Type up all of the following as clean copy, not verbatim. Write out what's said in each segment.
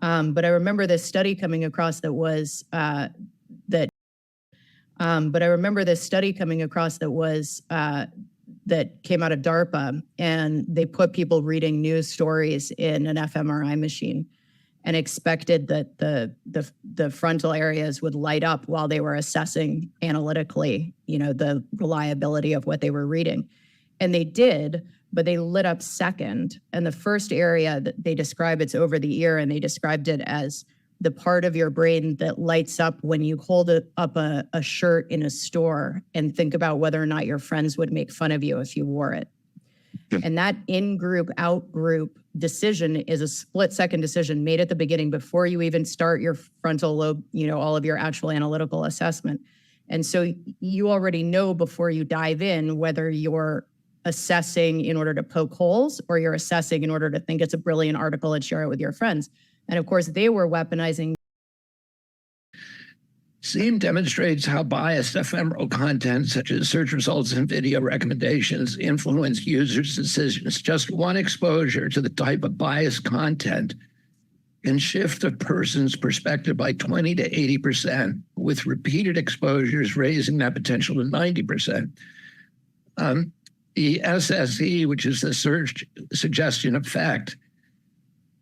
But I remember this study coming across that was that. But I remember this study coming across that was that came out of DARPA, and they put people reading news stories in an fMRI machine, and expected that the frontal areas would light up while they were assessing analytically, the reliability of what they were reading, and they did. But they lit up second, and the first area that they describe, it's over the ear, and they described it as the part of your brain that lights up when you hold up a shirt in a store and think about whether or not your friends would make fun of you if you wore it. And that in-group, out-group decision is a split-second decision made at the beginning before you even start your frontal lobe, all of your actual analytical assessment. And so you already know before you dive in whether you're assessing in order to poke holes or you're assessing in order to think it's a brilliant article and share it with your friends. And of course, they were weaponizing. SEAM demonstrates how biased ephemeral content, such as search results and video recommendations, influence users' decisions. Just one exposure to the type of biased content can shift a person's perspective by 20 to 80%, with repeated exposures raising that potential to 90%. The SSE, which is the search suggestion effect,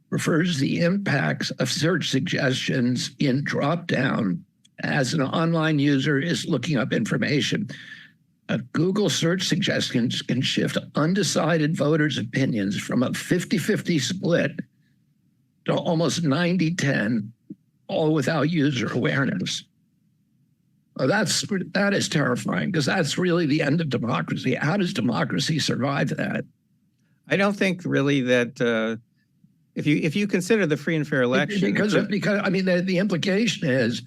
refers the impacts of search suggestions in drop-down as an online user is looking up information. Google search suggestions can shift undecided voters' opinions from a 50-50 split to almost 90-10, all without user awareness. That is terrifying, because that's really the end of democracy. How does democracy survive that? I don't think really that if you consider the free and fair election, because I mean the implication is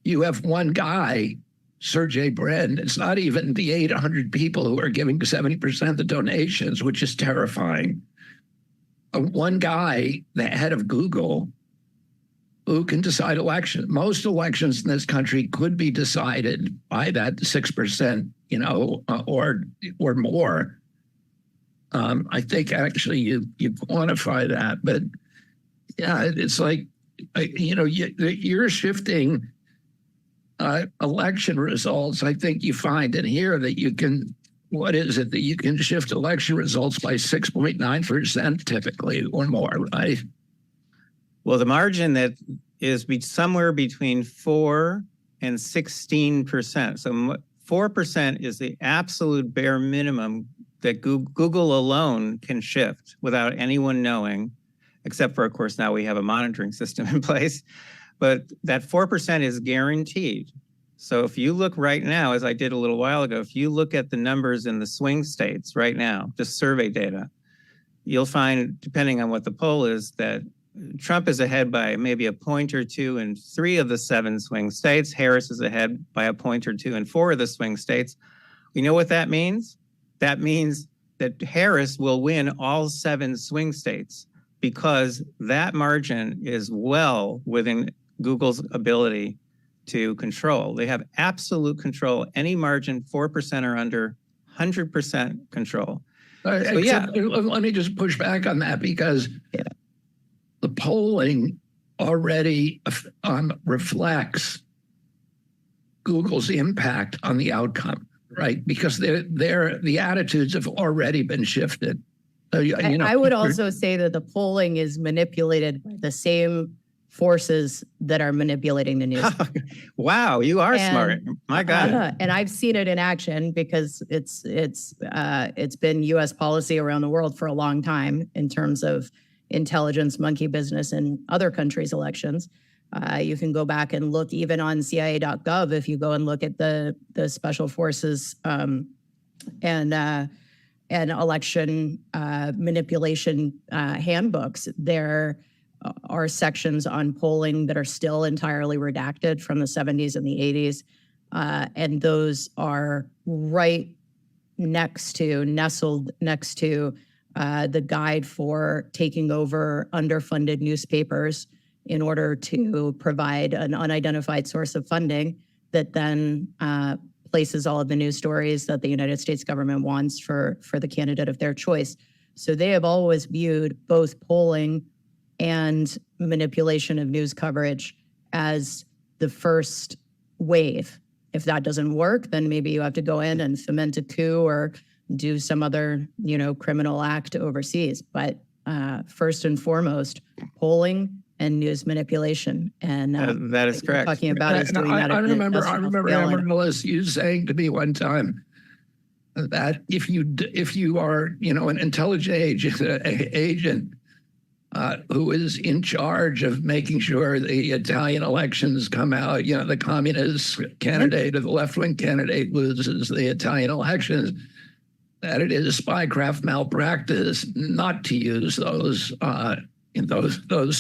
you have one guy, Sergey Brin. It's not even the 800 people who are giving 70% of the donations, which is terrifying. One guy, the head of Google, who can decide elections. Most elections in this country could be decided by that 6%, or more. I think actually you quantify that, but yeah, it's like, you're shifting election results. I think you find in here that you can, that you can shift election results by 6.9% typically or more, right? Well, the margin that is somewhere between 4 and 16%. So 4% is the absolute bare minimum that Google alone can shift without anyone knowing, except for, of course, now we have a monitoring system in place. But that 4% is guaranteed. So if you look right now, as I did a little while ago, if you look at the numbers in the swing states right now, just survey data, you'll find, depending on what the poll is, that Trump is ahead by maybe a point or two in 3 of the 7 swing states. Harris is ahead by a point or two in 4 of the swing states. You know what that means? That means that Harris will win all 7 swing states, because that margin is well within Google's ability to control. They have absolute control. Any margin, 4% or under, 100% control. So, yeah. Let me just push back on that, because the polling already reflects Google's impact on the outcome, right? Because the attitudes have already been shifted. I would also say that the polling is manipulated by the same forces that are manipulating the news. Wow, you are smart. My God. And I've seen it in action, because it's been U.S. policy around the world for a long time in terms of intelligence monkey business in other countries' elections. You can go back and look even on CIA.gov if you go and look at the special forces and election manipulation handbooks. There are sections on polling that are still entirely redacted from the 70s and the 80s. And those are nestled next to the guide for taking over underfunded newspapers in order to provide an unidentified source of funding that then places all of the news stories that the United States government wants for the candidate of their choice. So they have always viewed both polling and manipulation of news coverage as the first wave. If that doesn't work, then maybe you have to go in and foment a coup or do some other, criminal act overseas. But first and foremost, polling and news manipulation. And That is what you're correct. talking about is And doing that. I at an remember industrial scale. Amaryllis, you saying to me one time that if you are, an intelligence agent who is in charge of making sure the Italian elections come out, the communist candidate or the left-wing candidate loses the Italian elections, that it is spycraft malpractice not to use those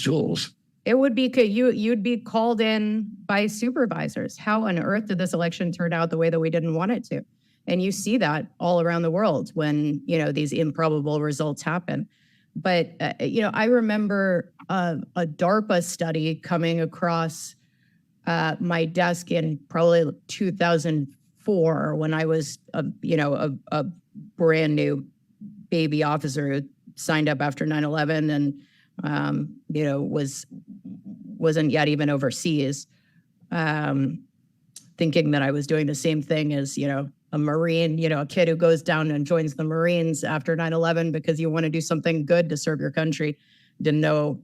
tools. It would be you'd be called in by supervisors. How on earth did this election turn out the way that we didn't want it to? And you see that all around the world when these improbable results happen. But I remember a DARPA study coming across my desk in probably 2004 when I was a brand new baby officer who signed up after 9/11 and wasn't yet even overseas, thinking that I was doing the same thing as a Marine, a kid who goes down and joins the Marines after 9/11 because you want to do something good to serve your country. Didn't know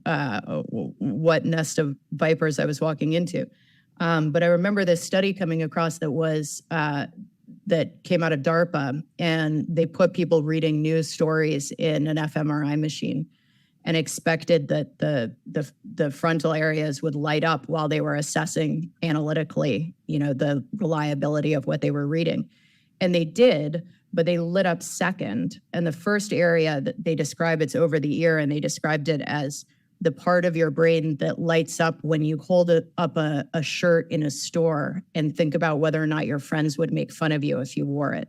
what nest of vipers I was walking into. But I remember this study coming across that came out of DARPA, and they put people reading news stories in an fMRI machine and expected that the frontal areas would light up while they were assessing analytically, the reliability of what they were reading. And they did, but they lit up second. And the first area that they describe, it's over the ear, and they described it as the part of your brain that lights up when you hold up a shirt in a store and think about whether or not your friends would make fun of you if you wore it.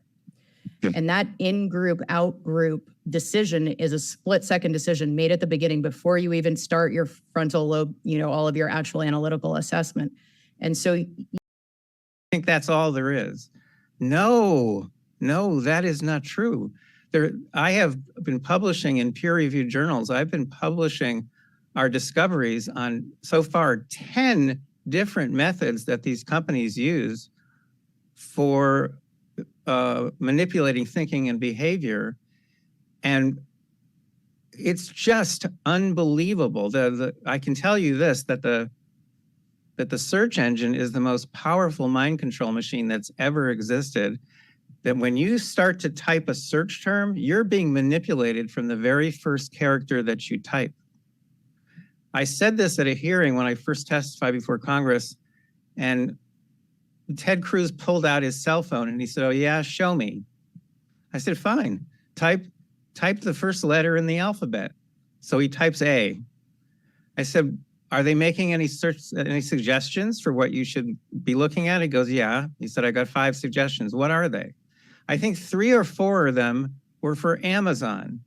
Yeah. And that in-group, out-group decision is a split-second decision made at the beginning before you even start your frontal lobe, all of your actual analytical assessment. And so I think that's all there is. No, that is not true. I have been publishing in peer-reviewed journals. I've been publishing our discoveries on so far 10 different methods that these companies use for manipulating thinking and behavior. And it's just unbelievable. I can tell you this, that the search engine is the most powerful mind control machine that's ever existed. That when you start to type a search term, you're being manipulated from the very first character that you type. I said this at a hearing when I first testified before Congress, and Ted Cruz pulled out his cell phone and he said, "Oh yeah, show me." I said, "Fine, type the first letter in the alphabet." So he types A. I said, "Are they making any suggestions for what you should be looking at?" He goes, "Yeah." He said, "I got 5 suggestions. What are they?" I think 3 or 4 of them were for Amazon.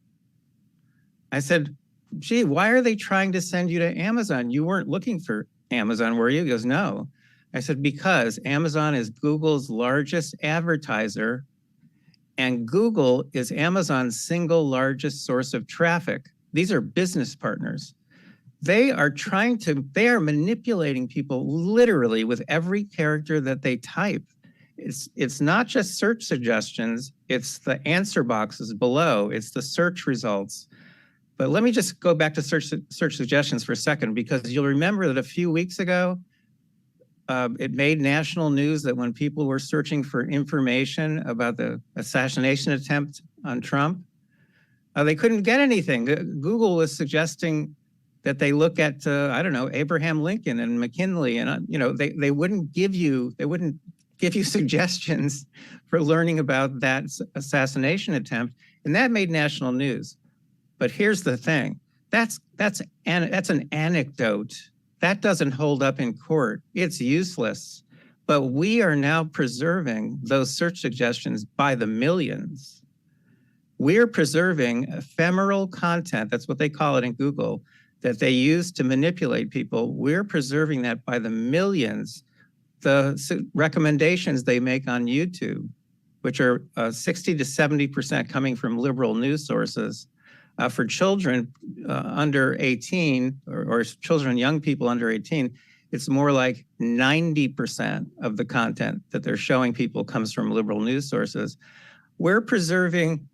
I said, "Gee, why are they trying to send you to Amazon? You weren't looking for Amazon, were you?" He goes, "No." I said, "Because Amazon is Google's largest advertiser, and Google is Amazon's single largest source of traffic. These are business partners. They are manipulating people literally with every character that they type. It's not just search suggestions, it's the answer boxes below, it's the search results." But let me just go back to search suggestions for a second, because you'll remember that a few weeks ago, it made national news that when people were searching for information about the assassination attempt on Trump, they couldn't get anything. Google was suggesting that they look at, Abraham Lincoln and McKinley, and they wouldn't give you suggestions for learning about that assassination attempt, and that made national news. But here's the thing: that's an anecdote. That doesn't hold up in court. It's useless. But we are now preserving those search suggestions by the millions. We're preserving ephemeral content, that's what they call it in Google, that they use to manipulate people. We're preserving that by the millions. The recommendations they make on YouTube, which are 60 to 70% coming from liberal news sources, for children under 18 or or children and young people under 18, it's more like 90% of the content that they're showing people comes from liberal news sources. We're preserving